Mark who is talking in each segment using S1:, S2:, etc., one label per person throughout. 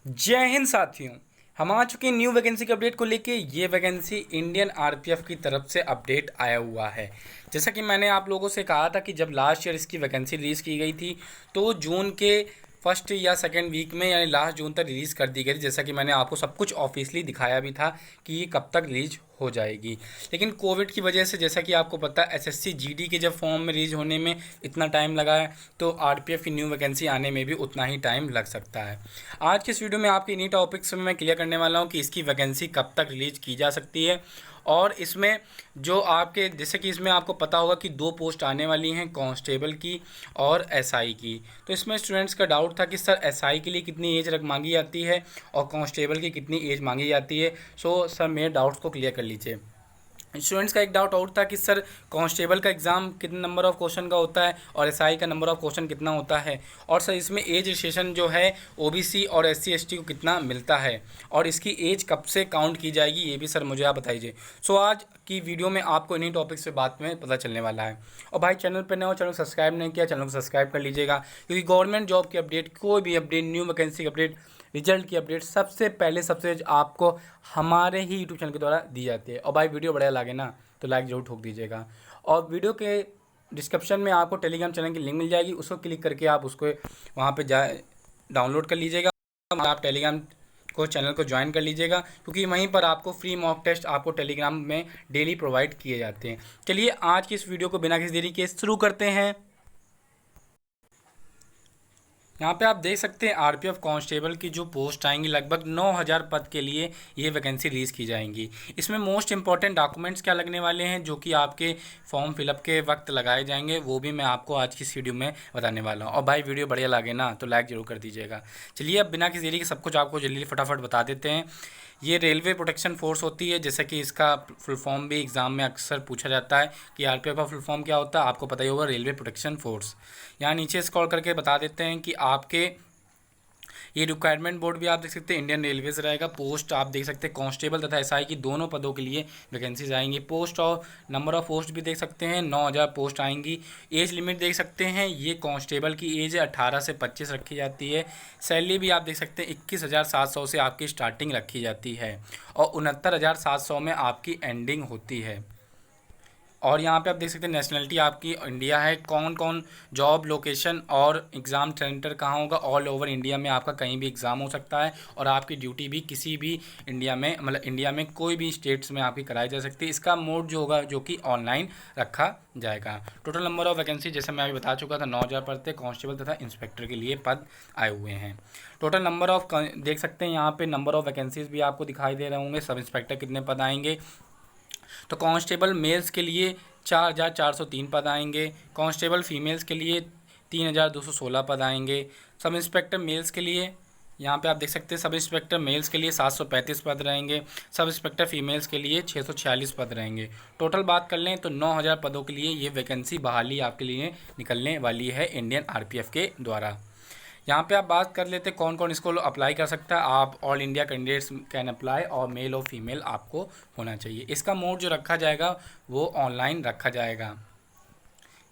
S1: जय हिंद साथियों। हम आ चुके हैं न्यू वैकेंसी के अपडेट को लेके। ये वैकेंसी इंडियन आरपीएफ की तरफ से अपडेट आया हुआ है। जैसा कि मैंने आप लोगों से कहा था कि जब लास्ट ईयर इसकी वैकेंसी रिलीज़ की गई थी तो जून के फर्स्ट या सेकेंड वीक में यानी लास्ट जून तक रिलीज़ कर दी गई थी। जैसा कि मैंने आपको सब कुछ ऑफिशियली दिखाया भी था कि ये कब तक रिलीज हो जाएगी। लेकिन कोविड की वजह से, जैसा कि आपको पता है, एसएससी जीडी के जब फॉर्म में रिलीज होने में इतना टाइम लगा है तो आरपीएफ की न्यू वैकेंसी आने में भी उतना ही टाइम लग सकता है। आज के इस वीडियो में आपके इन्हीं टॉपिक्स में मैं क्लियर करने वाला हूँ कि इसकी वैकेंसी कब तक रिलीज की जा सकती है। और इसमें जो आपके, जैसे कि इसमें आपको पता होगा कि दो पोस्ट आने वाली हैं, कांस्टेबल की और एसआई की। तो इसमें स्टूडेंट्स का डाउट था कि सर एसआई के लिए कितनी एज मांगी जाती है और कांस्टेबल की कितनी एज मांगी जाती है। सो सर मेरे डाउट्स को क्लियर कर लीजिए। स्टूडेंट्स का एक डाउट और था कि सर कांस्टेबल का एग्ज़ाम कितने नंबर ऑफ़ क्वेश्चन का होता है और एसआई का नंबर ऑफ़ क्वेश्चन कितना होता है, और सर इसमें एज रिलेक्सेशन जो है ओबीसी और एससी एसटी को कितना मिलता है और इसकी एज कब से काउंट की जाएगी, ये भी सर मुझे आप बताइए। सो आज की वीडियो में आपको इन्हीं टॉपिक्स पे बात में पता चलने वाला है। और भाई चैनल पर नए हो, चैनल को सब्सक्राइब नहीं किया, चैनल को सब्सक्राइब कर लीजिएगा, क्योंकि गवर्नमेंट जॉब की अपडेट, कोई भी अपडेट, न्यू वैकेंसी की अपडेट, रिजल्ट की अपडेट सबसे पहले सबसे आपको हमारे ही यूट्यूब चैनल के द्वारा दी जाती है। और भाई वीडियो बढ़िया लगे ना तो लाइक जरूर ठोक दीजिएगा। और वीडियो के डिस्क्रिप्शन में आपको टेलीग्राम चैनल की लिंक मिल जाएगी, उसको क्लिक करके आप उसको वहाँ पे जा डाउनलोड कर लीजिएगा। आप टेलीग्राम को चैनल को ज्वाइन कर लीजिएगा, क्योंकि वहीं पर आपको फ्री मॉक टेस्ट आपको टेलीग्राम में डेली प्रोवाइड किए जाते हैं। चलिए आज की इस वीडियो को बिना किसी देरी के शुरू करते हैं। यहाँ पे आप देख सकते हैं आरपीएफ कांस्टेबल की जो पोस्ट आएंगी, लगभग 9000 पद के लिए ये वैकेंसी रिलीज़ की जाएंगी। इसमें मोस्ट इंपॉर्टेंट डॉक्यूमेंट्स क्या लगने वाले हैं जो कि आपके फॉर्म फिलअप के वक्त लगाए जाएंगे, वो भी मैं आपको आज की इस वीडियो में बताने वाला हूँ। और भाई वीडियो बढ़िया लगे ना तो लाइक ज़रूर कर दीजिएगा। चलिए अब बिना किसी देरी के सब कुछ आपको जल्दी फटाफट बता देते हैं। ये रेलवे प्रोटेक्शन फोर्स होती है, जैसे कि इसका फुल फॉर्म भी एग्ज़ाम में अक्सर पूछा जाता है कि आरपीएफ का फुल फॉर्म क्या होता है, आपको पता ही होगा, रेलवे प्रोटेक्शन फोर्स। यहाँ नीचे स्क्रॉल करके बता देते हैं कि आपके ये रिक्वायरमेंट बोर्ड भी आप देख सकते हैं इंडियन रेलवेज रहेगा। पोस्ट आप देख सकते हैं कांस्टेबल तथा एसआई की दोनों पदों के लिए वैकेंसीज आएंगी। पोस्ट और नंबर ऑफ पोस्ट भी देख सकते हैं, 9000 पोस्ट आएंगी। एज लिमिट देख सकते हैं, ये कांस्टेबल की एज 18 से 25 रखी जाती है। सैलरी भी आप देख सकते हैं 21,700 से आपकी स्टार्टिंग रखी जाती है और 69,700 में आपकी एंडिंग होती है। और यहाँ पे आप देख सकते हैं नेशनलिटी आपकी इंडिया है। कौन कौन जॉब लोकेशन और एग्ज़ाम सेंटर कहाँ होगा, ऑल ओवर इंडिया में आपका कहीं भी एग्ज़ाम हो सकता है और आपकी ड्यूटी भी किसी भी इंडिया में, मतलब इंडिया में कोई भी स्टेट्स में आपकी कराई जा सकती है। इसका मोड जो होगा जो कि ऑनलाइन रखा जाएगा। टोटल नंबर ऑफ वैकेंसी जैसे मैं अभी बता चुका था 9000 पद थे कांस्टेबल तथा इंस्पेक्टर के लिए पद आए हुए हैं। टोटल नंबर ऑफ देख सकते हैं यहाँ पे नंबर ऑफ वैकेंसीज भी आपको दिखाई दे रहे होंगे। सब इंस्पेक्टर कितने पद आएंगे, तो कांस्टेबल मेल्स के लिए 4403 पद आएंगे। कांस्टेबल फीमेल्स के लिए 3216 पद आएंगे। सब इंस्पेक्टर मेल्स के लिए यहाँ पे आप देख सकते हैं सब इंस्पेक्टर मेल्स के लिए 735 पद रहेंगे। सब इंस्पेक्टर फीमेल्स के लिए 646 पद रहेंगे। टोटल बात कर लें तो 9000 पदों के लिए ये वैकेंसी बहाली आपके लिए निकलने वाली है इंडियन आरपीएफ के द्वारा। यहाँ पे आप बात कर लेते कौन कौन इसको अप्लाई कर सकता है। आप all India candidates can apply और मेल और फीमेल आपको होना चाहिए। इसका मोड जो रखा जाएगा वो ऑनलाइन रखा जाएगा।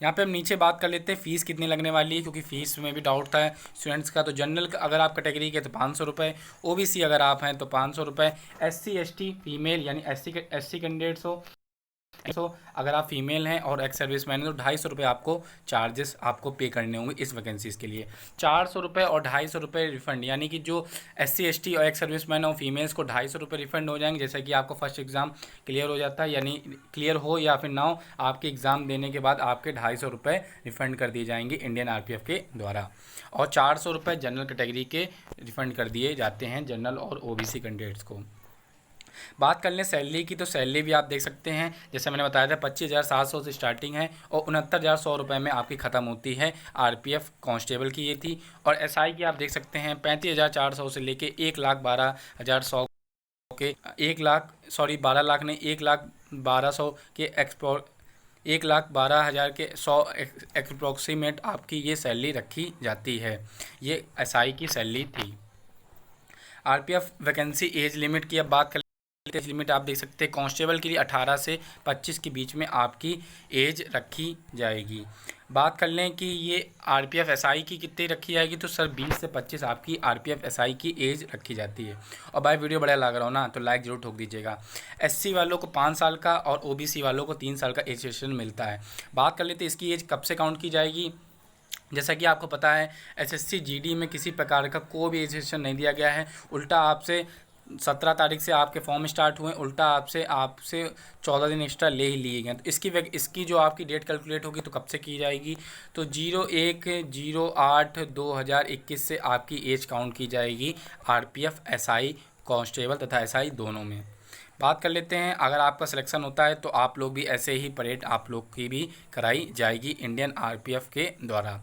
S1: यहाँ पे हम नीचे बात कर लेते हैं फ़ीस कितनी लगने वाली है, क्योंकि फ़ीस में भी डाउट था स्टूडेंट्स का। तो जनरल अगर आप कैटेगरी के तो 500 रुपये, ओबीसी अगर आप हैं तो 500 रुपये, एससी एसटी फीमेल यानी एससी कैंडिडेट्स हो, सो अगर आप फीमेल हैं और एक्स सर्विस मैन हैं तो 250 रुपये आपको चार्जेस आपको पे करने होंगे इस वैकेंसीज़ के लिए। 400 रुपये और 250 रुपये रिफंड, यानी कि जो एससी एसटी और एक्स सर्विस मैन और फीमेल्स को 250 रुपये रिफंड हो जाएंगे। जैसे कि आपको फर्स्ट एग्ज़ाम क्लियर हो जाता है, यानी क्लियर हो या फिर ना हो, आपके एग्ज़ाम देने के बाद आपके 250 रुपये रिफंड कर दिए जाएंगे इंडियन आरपीएफ के द्वारा। और 400 रुपये जनरल कैटेगरी के रिफंड कर दिए जाते हैं जनरल और ओबीसी कैंडिडेट्स को। बात कर लें सैलरी की, तो सैलरी भी आप देख सकते हैं, जैसे मैंने बताया था 25,700 से स्टार्टिंग है और 69,100 रुपये में आपकी ख़त्म होती है। आरपीएफ कांस्टेबल की ये थी। और एसआई की आप देख सकते हैं 35,400 से लेके 1,12,100 के 12 लाख नहीं 1,12,100 के 1,12,000 के 100 अप्रोक्सीमेट आपकी ये सैलरी रखी जाती है। ये एसआई की सैलरी थी। आरपीएफ वैकेंसी एज लिमिट की अब बात कर, एज लिमिट आप देख सकते हैं कांस्टेबल के लिए 18 से 25 के बीच में आपकी एज रखी जाएगी। बात कर लें कि ये आरपीएफ एसआई की कितनी रखी जाएगी, तो सर 20 से 25 आपकी आरपीएफ एसआई की एज रखी जाती है। और भाई वीडियो बढ़िया लग रहा हो ना तो लाइक जरूर ठोक दीजिएगा। एससी वालों को 5 साल का और ओबीसी वालों को 3 साल का एज सेशन मिलता है। बात कर लेते हैं इसकी एज कब से काउंट की जाएगी। जैसा कि आपको पता है एसएससी जीडी में किसी प्रकार का कोई भी एज सेशन नहीं दिया गया है। उल्टा आपसे 17 तारीख से आपके फॉर्म स्टार्ट हुए, उल्टा आपसे 14 दिन एक्स्ट्रा ले ही लिए गए। तो इसकी जो आपकी डेट कैलकुलेट होगी तो कब से की जाएगी, तो 01/08/2021 से आपकी एज काउंट की जाएगी आरपीएफ एसआई कांस्टेबल तथा एसआई दोनों में। बात कर लेते हैं, अगर आपका सिलेक्शन होता है तो आप लोग भी ऐसे ही परेड आप लोग की भी कराई जाएगी इंडियन आरपीएफ के द्वारा।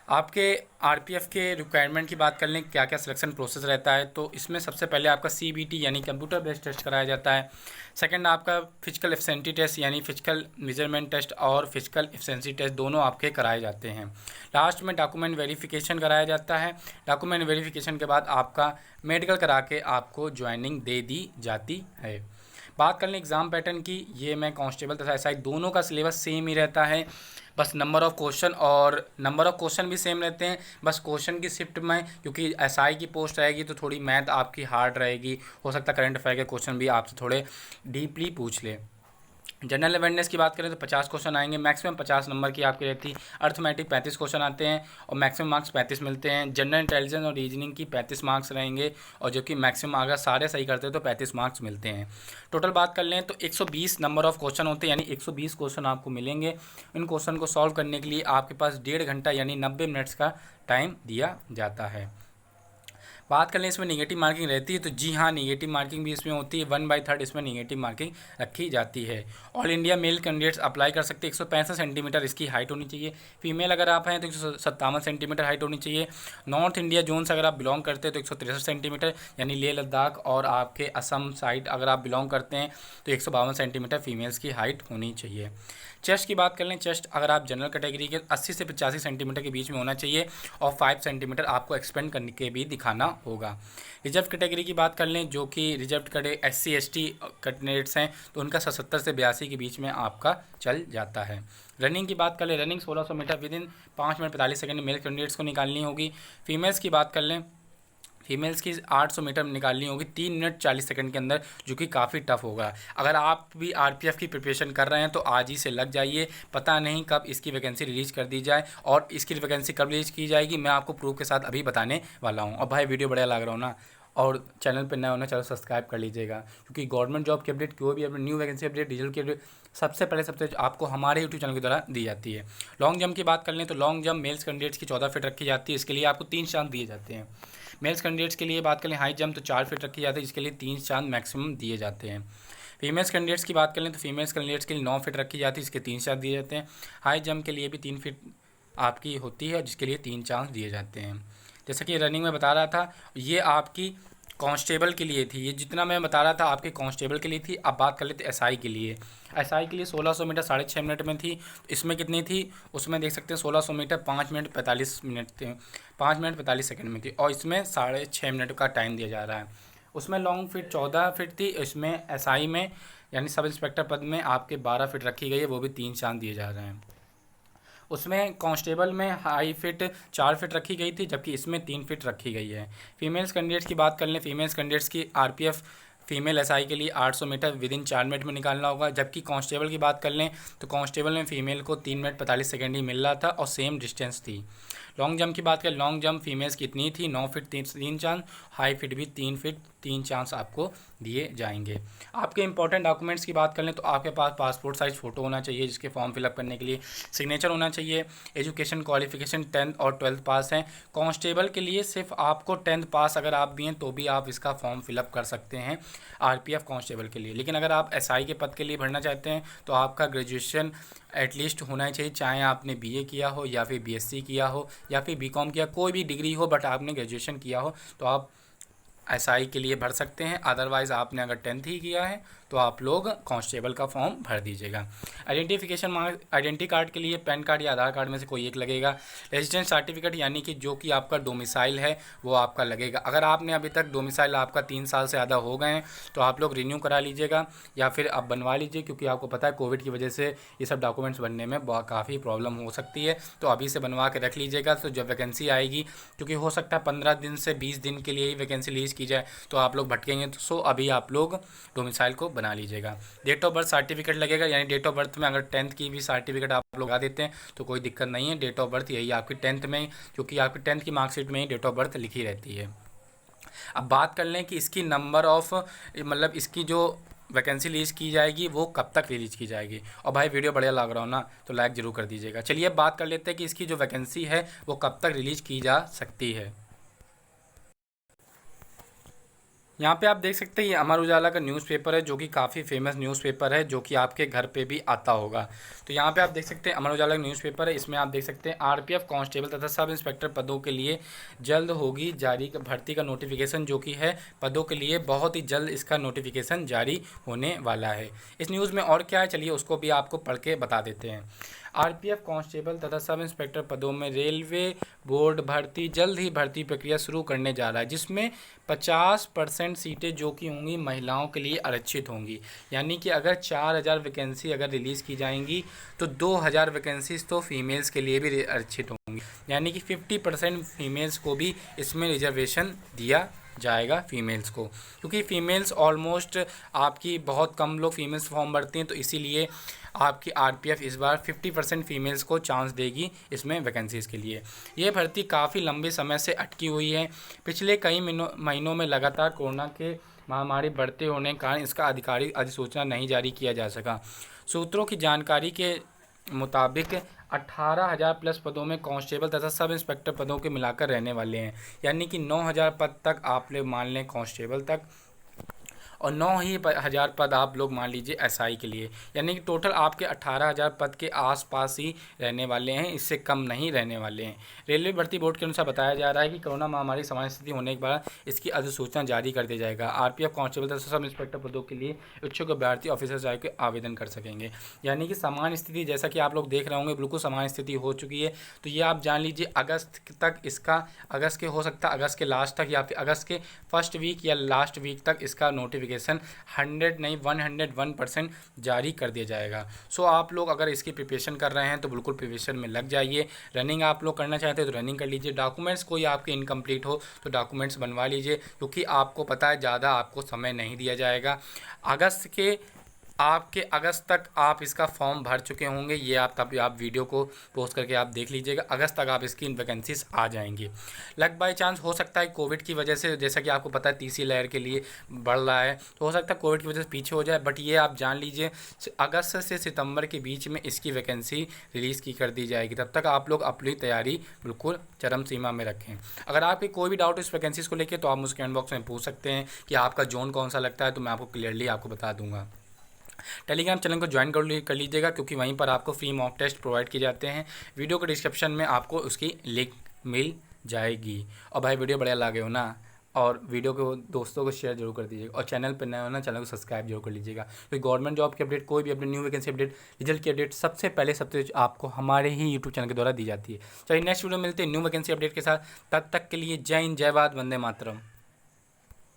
S1: आपके आरपीएफ के रिक्वायरमेंट की बात कर लें, क्या क्या सिलेक्शन प्रोसेस रहता है, तो इसमें सबसे पहले आपका सीबीटी यानी कंप्यूटर बेस्ड टेस्ट कराया जाता है। सेकंड आपका फिजिकल एफिशिएंसी टेस्ट यानी फिजिकल मेजरमेंट टेस्ट और फिजिकल एफिशिएंसी टेस्ट दोनों आपके कराए जाते हैं। लास्ट में डॉक्यूमेंट वेरिफिकेशन कराया जाता है। डॉक्यूमेंट वेरिफिकेशन के बाद आपका मेडिकल करा के आपको ज्वाइनिंग दे दी जाती है। बात कर लें एग्ज़ाम पैटर्न की, ये मैं कांस्टेबल तथा एसआई दोनों का सिलेबस सेम ही रहता है, बस नंबर ऑफ़ क्वेश्चन भी सेम रहते हैं। बस क्वेश्चन की शिफ्ट में, क्योंकि एसआई की पोस्ट रहेगी तो थोड़ी मैथ आपकी हार्ड रहेगी, हो सकता है करंट अफेयर के क्वेश्चन भी आपसे थोड़े डीपली पूछ ले। जनरल अवेयरनेस की बात करें तो 50 क्वेश्चन आएंगे, मैक्सिमम 50 नंबर की आपकी रहती है। अर्थमेटिक 35 क्वेश्चन आते हैं और मैक्सिमम मार्क्स 35 मिलते हैं। जनरल इंटेलिजेंस और रीजनिंग की 35 मार्क्स रहेंगे और जो कि मैक्सिमम अगर सारे सही करते हैं तो 35 मार्क्स मिलते हैं। टोटल बात कर लें तो 120 नंबर ऑफ क्वेश्चन होते हैं, यानी 120 क्वेश्चन आपको मिलेंगे। इन क्वेश्चन को सॉल्व करने के लिए आपके पास 1.5 घंटा यानी 90 मिनट्स का टाइम दिया जाता है। बात कर लें इसमें निगेटिव मार्किंग रहती है, तो जी हाँ, निगेटिव मार्किंग भी इसमें होती है। 1/3 इसमें निगेटिव मार्किंग रखी जाती है। All India male candidates apply कर सकते हैं। 165 सेंटीमीटर इसकी हाइट होनी चाहिए। फीमेल अगर आप हैं तो 157 सेंटीमीटर हाइट होनी चाहिए। नॉर्थ इंडिया जोन से अगर आप बिलोंग करते हैं तो 163 सेंटीमीटर यानी लेह लद्दाख और आपके असम साइड अगर आप बिलोंग करते हैं तो 152 सेंटीमीटर फीमेल्स की हाइट होनी चाहिए। चेस्ट की बात कर लें, चेस्ट अगर आप जनरल कैटेगरी के 80 से 85 सेंटीमीटर के बीच में होना चाहिए और 5 सेंटीमीटर आपको एक्सपेंड करने के भी दिखाना होगा। रिजर्व कैटेगरी की बात कर लें, जो कि रिजर्व कैटेगरी SC/ST कैंडिडेट्स हैं तो उनका 77 से 82 के बीच में आपका चल जाता है। रनिंग की बात कर लें, running 1600 metre within 5 minute 45 second male candidates को निकालनी होगी। फीमेल्स की बात कर लें, फीमेल्स की 800 मीटर निकालनी होगी 3 मिनट 40 सेकंड के अंदर, जो कि काफ़ी टफ होगा। अगर आप भी आरपीएफ की प्रिपरेशन कर रहे हैं तो आज ही से लग जाइए, पता नहीं कब इसकी वैकेंसी रिलीज़ कर दी जाए और इसकी वैकेंसी कब रिलीज़ की जाएगी मैं आपको प्रूफ के साथ अभी बताने वाला हूँ। और भाई वीडियो बढ़िया लग रहा हो ना और चैनल पर नया होना चैनल सब्सक्राइब कर लीजिएगा, क्योंकि गवर्नमेंट जॉब की अपडेट, कोई भी update, new vacancy update, result की अपडेट सबसे पहले आपको हमारे यूट्यूब चैनल के द्वारा दी जाती है। लॉन्ग जंप की बात कर लें तो लॉन्ग जंप मेल्स कैंडिडेट्स की 14 फीट रखी जाती है, इसके लिए आपको 3 चांस दिए जाते हैं। मेल्स कैंडिडेट्स के लिए बात करें हाई जंप तो 4 फीट रखी जाती है, जिसके लिए 3 चांस मैक्सिमम दिए जाते हैं। फीमेल्स कैंडिडेट्स की बात करें तो फीमेल्स कैंडिडेट्स के लिए 9 फीट रखी जाती है, इसके 3 चांस दिए जाते हैं। हाई जंप के लिए भी 3 फीट आपकी होती है, जिसके लिए 3 चांस दिए जाते हैं। जैसा कि रनिंग में बता रहा था, ये आपकी कांस्टेबल के लिए थी, ये जितना मैं बता रहा था आपके कांस्टेबल के लिए थी। अब बात कर लेते एसआई के लिए। एसआई के लिए 1600 मीटर 6.5 मिनट में थी, तो इसमें कितनी थी, उसमें देख सकते हैं 1600 मीटर 5 मिनट 45 मिनट थे, 5 मिनट 45 सेकंड में थी और इसमें 6.5 मिनट का टाइम दिया जा रहा है। उसमें लॉन्ग फीट 14 फीट थी, इसमें एसआई में यानी सब इंस्पेक्टर पद में आपके 12 फीट रखी गई है, वो भी 3 चांस दिए जा रहे हैं। उसमें कांस्टेबल में हाई फिट 4 फीट रखी गई थी, जबकि इसमें 3 फीट रखी गई है। फीमेल्स कैंडिडेट्स की बात कर लें, फीमेल्स कैंडिडेट्स की आरपीएफ फीमेल एसआई के लिए 800 मीटर विद इन 4 मिनट में निकालना होगा, जबकि कांस्टेबल की बात कर लें तो कांस्टेबल में फीमेल को 3 मिनट 45 सेकंड ही मिल रहा था और सेम डिस्टेंस थी। लॉन्ग जंप की बात करें, लॉन्ग जंप फीमेल्स कितनी थी, 9 फीट 3 चांस, हाई फिट भी 3 फीट 3 चांस आपको दिए जाएंगे। आपके इंपॉर्टेंट डॉक्यूमेंट्स की बात कर लें तो आपके पास पासपोर्ट साइज फ़ोटो होना चाहिए, जिसके फॉर्म फिलअप करने के लिए सिग्नेचर होना चाहिए। एजुकेशन क्वालिफिकेशन 10th और 12th पास हैं। कांस्टेबल के लिए सिर्फ आपको 10th पास अगर आप भी हैं तो भी आप इसका फॉर्म फिलअप कर सकते हैं आरपीएफ कांस्टेबल के लिए। लेकिन अगर आप एसआई के पद के लिए भरना चाहते हैं तो आपका ग्रेजुएशन एटलीस्ट होना चाहिए, चाहे आपने बीए किया हो या फिर बीएससी किया हो या फिर बीकॉम किया, कोई भी डिग्री हो, बट आपने ग्रेजुएशन किया हो तो आप एसआई के लिए भर सकते हैं। अदरवाइज़ आपने अगर 10th ही किया है तो आप लोग कांस्टेबल का फॉर्म भर दीजिएगा। आइडेंटिफिकेशन मार्क, आइडेंटिटी कार्ड के लिए पैन कार्ड या आधार कार्ड में से कोई एक लगेगा। रेजिडेंस सर्टिफिकेट यानी कि जो कि आपका डोमिसाइल है वो आपका लगेगा। अगर आपने अभी तक डोमिसाइल आपका 3 साल से ज़्यादा हो गए हैं तो आप लोग रिन्यू करा लीजिएगा या फिर आप बनवा लीजिए, क्योंकि आपको पता है कोविड की वजह से ये सब डॉक्यूमेंट्स बनने में काफ़ी प्रॉब्लम हो सकती है। तो अभी से बनवा के रख लीजिएगा, तो जब वैकेंसी आएगी, क्योंकि हो सकता है 15 दिन से 20 दिन के लिए ही वैकेंसी रिलीज़ की जाए तो आप लोग भटकेंगे। तो सो अभी आप लोग डोमिसाइल को बना लीजिएगा। डेट ऑफ बर्थ सर्टिफिकेट लगेगा, यानी डेट ऑफ बर्थ में अगर 10th की भी सर्टिफिकेट आप लोग लगा देते हैं तो कोई दिक्कत नहीं है। डेट ऑफ बर्थ यही आपकी 10th में, क्योंकि आपकी 10th की मार्कशीट में ही डेट ऑफ बर्थ लिखी रहती है। अब बात कर लें कि इसकी नंबर ऑफ, मतलब इसकी जो वैकेंसी रिलीज़ की जाएगी वो कब तक रिलीज़ की जाएगी। और भाई वीडियो बढ़िया लग रहा हो ना तो लाइक ज़रूर कर दीजिएगा। चलिए अब बात कर लेते हैं कि इसकी जो वैकेंसी है वो कब तक रिलीज़ की जा सकती है। यहाँ पे आप देख सकते हैं ये अमर उजाला का न्यूज़पेपर है, जो कि काफ़ी फेमस न्यूज़पेपर है, जो कि आपके घर पे भी आता होगा। तो यहाँ पे आप देख सकते हैं अमर उजाला का न्यूज़पेपर है, इसमें आप देख सकते हैं आरपीएफ कांस्टेबल तथा सब इंस्पेक्टर पदों के लिए जल्द होगी जारी भर्ती का नोटिफिकेशन, जो कि है पदों के लिए बहुत ही जल्द इसका नोटिफिकेशन जारी होने वाला है। इस न्यूज़ में और क्या है चलिए उसको भी आपको पढ़ के बता देते हैं। आरपीएफ कांस्टेबल तथा सब इंस्पेक्टर पदों में रेलवे बोर्ड भर्ती जल्द ही भर्ती प्रक्रिया शुरू करने जा रहा है, जिसमें 50% सीटें जो कि होंगी महिलाओं के लिए आरक्षित होंगी। यानी कि अगर 4000 वैकेंसी अगर रिलीज़ की जाएंगी तो 2000 वैकेंसीज तो फीमेल्स के लिए भी आरक्षित होंगी, यानी कि 50% फीमेल्स को भी इसमें रिजर्वेशन दिया जाएगा फीमेल्स को, क्योंकि फीमेल्स ऑलमोस्ट आपकी बहुत कम लोग फीमेल्स फॉर्म भरती हैं, तो इसीलिए आपकी आरपीएफ इस बार 50% फीमेल्स को चांस देगी इसमें वैकेंसीज़ के लिए। ये भर्ती काफ़ी लंबे समय से अटकी हुई है। पिछले कई महीनों में लगातार कोरोना के महामारी बढ़ते होने के कारण इसका आधिकारिक अधिसूचना नहीं जारी किया जा सका। सूत्रों की जानकारी के मुताबिक 18,000 प्लस पदों में कांस्टेबल तथा सब इंस्पेक्टर पदों के मिलाकर रहने वाले हैं, यानी कि 9,000 पद तक आप लोग मान लें कांस्टेबल तक, और 9,000 पद आप लोग मान लीजिए एसआई के लिए, यानी कि टोटल आपके 18,000 पद के आसपास ही रहने वाले हैं, इससे कम नहीं रहने वाले हैं। रेलवे भर्ती बोर्ड के अनुसार बताया जा रहा है कि कोरोना महामारी सामान्य स्थिति होने के बाद इसकी अधिसूचना जारी कर दिया जाएगा। आरपीएफ कांस्टेबल तथा सब इंस्पेक्टर पदों के लिए इच्छुक अभ्यर्थी ऑफिसर जाकर के आवेदन कर सकेंगे, यानी कि सामान्य स्थिति जैसा कि आप लोग देख रहे होंगे बिल्कुल सामान्य स्थिति हो चुकी है। तो ये आप जान लीजिए अगस्त तक इसका, अगस्त के हो सकता है अगस्त के लास्ट तक या फिर अगस्त के फर्स्ट वीक या लास्ट वीक तक इसका नोटिफिकेशन 100 नहीं 101% जारी कर दिया जाएगा। सो आप लोग अगर इसकी प्रिपरेशन कर रहे हैं तो बिल्कुल प्रिपरेशन में लग जाइए। रनिंग आप लोग करना चाहते हैं तो रनिंग कर लीजिए। डॉक्यूमेंट्स कोई आपके इनकम्प्लीट हो तो डॉक्यूमेंट्स बनवा लीजिए, क्योंकि आपको पता है ज़्यादा आपको समय नहीं दिया जाएगा। अगस्त तक आप इसका फॉर्म भर चुके होंगे, ये आप तब आप वीडियो को पोस्ट करके आप देख लीजिएगा। अगस्त तक आप इसकी वैकेंसीज आ जाएंगी। लक बाई चांस हो सकता है कोविड की वजह से, जैसा कि आपको पता है तीसरी लहर के लिए बढ़ रहा है, तो हो सकता है कोविड की वजह से पीछे हो जाए, बट ये आप जान लीजिए अगस्त से सितंबर के बीच में इसकी वैकेंसी रिलीज़ की कर दी जाएगी। तब तक आप लोग अपनी तैयारी बिल्कुल चरम सीमा में रखें। अगर आपके कोई भी डाउट इस वैकेंसीज़ को लेकर तो आप मुझे कमेंट बॉक्स में पूछ सकते हैं कि आपका जोन कौन सा लगता है, तो मैं आपको क्लियरली आपको बता दूंगा। टेलीग्राम चैनल को ज्वाइन कर लीजिएगा, क्योंकि वहीं पर आपको फ्री मॉक टेस्ट प्रोवाइड किए जाते हैं। वीडियो के डिस्क्रिप्शन में आपको उसकी लिंक मिल जाएगी। और भाई वीडियो बढ़िया लगे हो ना, और वीडियो को दोस्तों को शेयर जरूर कर दीजिएगा, और चैनल पर नए हो ना चैनल को सब्सक्राइब जरूर कर लीजिएगा, क्योंकि गवर्नमेंट जॉब की अपडेट, कोई भी update, new vacancy update, result की अपडेट सबसे पहले आपको हमारे ही यूट्यूब चैनल के द्वारा दी जाती है। चलिए नेक्स्ट वीडियो मिलते हैं न्यू वैकेंसी अपडेट के साथ। तब तक के लिए जय हिंद, जय भारत, वंदे मातरम।